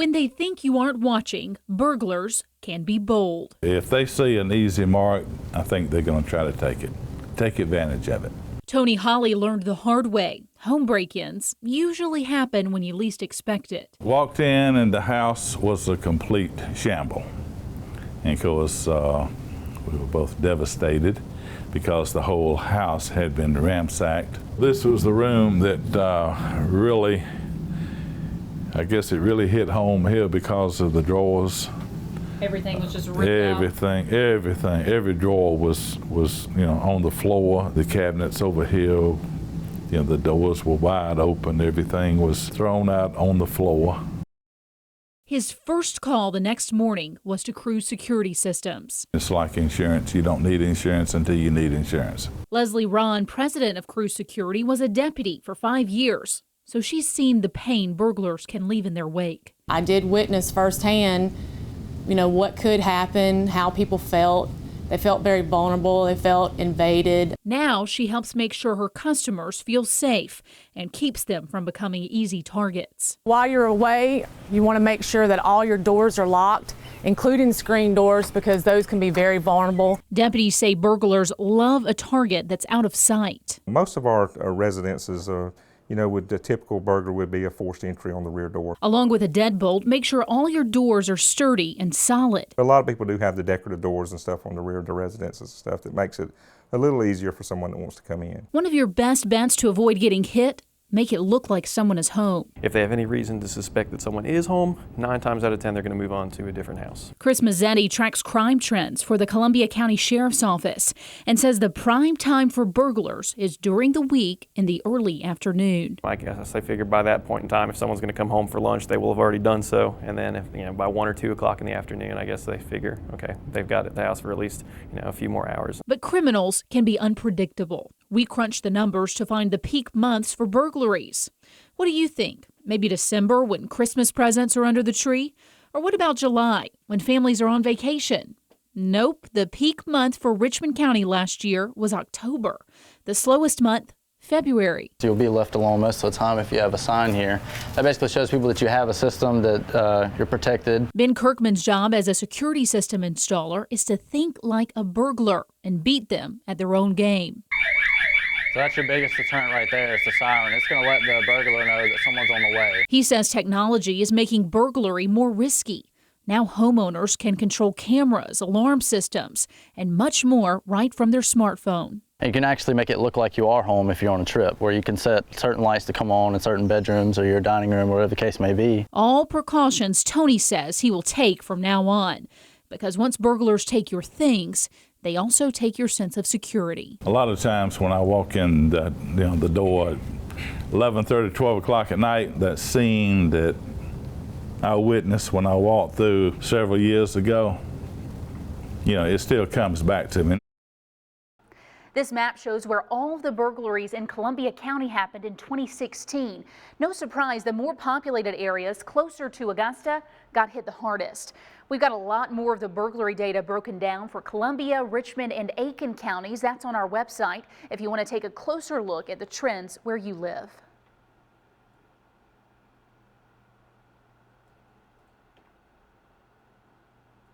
When they think you aren't watching, burglars can be bold. If they see an easy mark, I think they're going to try to take advantage of it. Tony Holly learned the hard way. Home break-ins usually happen when you least expect it. Walked in and the house was a complete shamble. And of course, we were both devastated because the whole house had been ransacked. This was the room that really, I guess it really hit home here because of the drawers. Everything was just ripped out. Everything. Every drawer was on the floor. The cabinets over here, the doors were wide open. Everything was thrown out on the floor. His first call the next morning was to Cruise Security Systems. It's like insurance. You don't need insurance until you need insurance. Leslie Ron, president of Cruise Security, was a deputy for 5 years, so she's seen the pain burglars can leave in their wake. I did witness firsthand what could happen, how people felt. They felt very vulnerable. They felt invaded. Now she helps make sure her customers feel safe and keeps them from becoming easy targets. While you're away, you want to make sure that all your doors are locked, including screen doors, because those can be very vulnerable. Deputies say burglars love a target that's out of sight. Most of our residences with the typical burglar would be a forced entry on the rear door. Along with a deadbolt, make sure all your doors are sturdy and solid. A lot of people do have the decorative doors and stuff on the rear of the residences and stuff that makes it a little easier for someone that wants to come in. One of your best bets to avoid getting hit: make it look like someone is home. If they have any reason to suspect that someone is home, 9 times out of 10 they're going to move on to a different house. Chris Mazzetti tracks crime trends for the Columbia County Sheriff's Office and says the prime time for burglars is during the week in the early afternoon. I guess I figure by that point in time, if someone's going to come home for lunch, they will have already done so. And then if, by 1 or 2 o'clock in the afternoon, I guess they figure, okay, they've got at the house for at least a few more hours. But criminals can be unpredictable. We crunched the numbers to find the peak months for burglaries. What do you think? Maybe December, when Christmas presents are under the tree? Or what about July, when families are on vacation? Nope, the peak month for Richmond County last year was October. The slowest month, February. You'll be left alone most of the time if you have a sign here. That basically shows people that you have a system, that you're protected. Ben Kirkman's job as a security system installer is to think like a burglar and beat them at their own game. So that's your biggest deterrent right there, is the siren. It's going to let the burglar know that someone's on the way. He says technology is making burglary more risky. Now homeowners can control cameras, alarm systems, and much more right from their smartphone. You can actually make it look like you are home if you're on a trip, where you can set certain lights to come on in certain bedrooms or your dining room, whatever the case may be. All precautions Tony says he will take from now on, because once burglars take your things, they also take your sense of security. A lot of times when I walk in the door at 11:30, 12 o'clock at night, that scene that I witnessed when I walked through several years ago, it still comes back to me. This map shows where all of the burglaries in Columbia County happened in 2016. No surprise, the more populated areas closer to Augusta got hit the hardest. We've got a lot more of the burglary data broken down for Columbia, Richmond, and Aiken counties. That's on our website if you want to take a closer look at the trends where you live.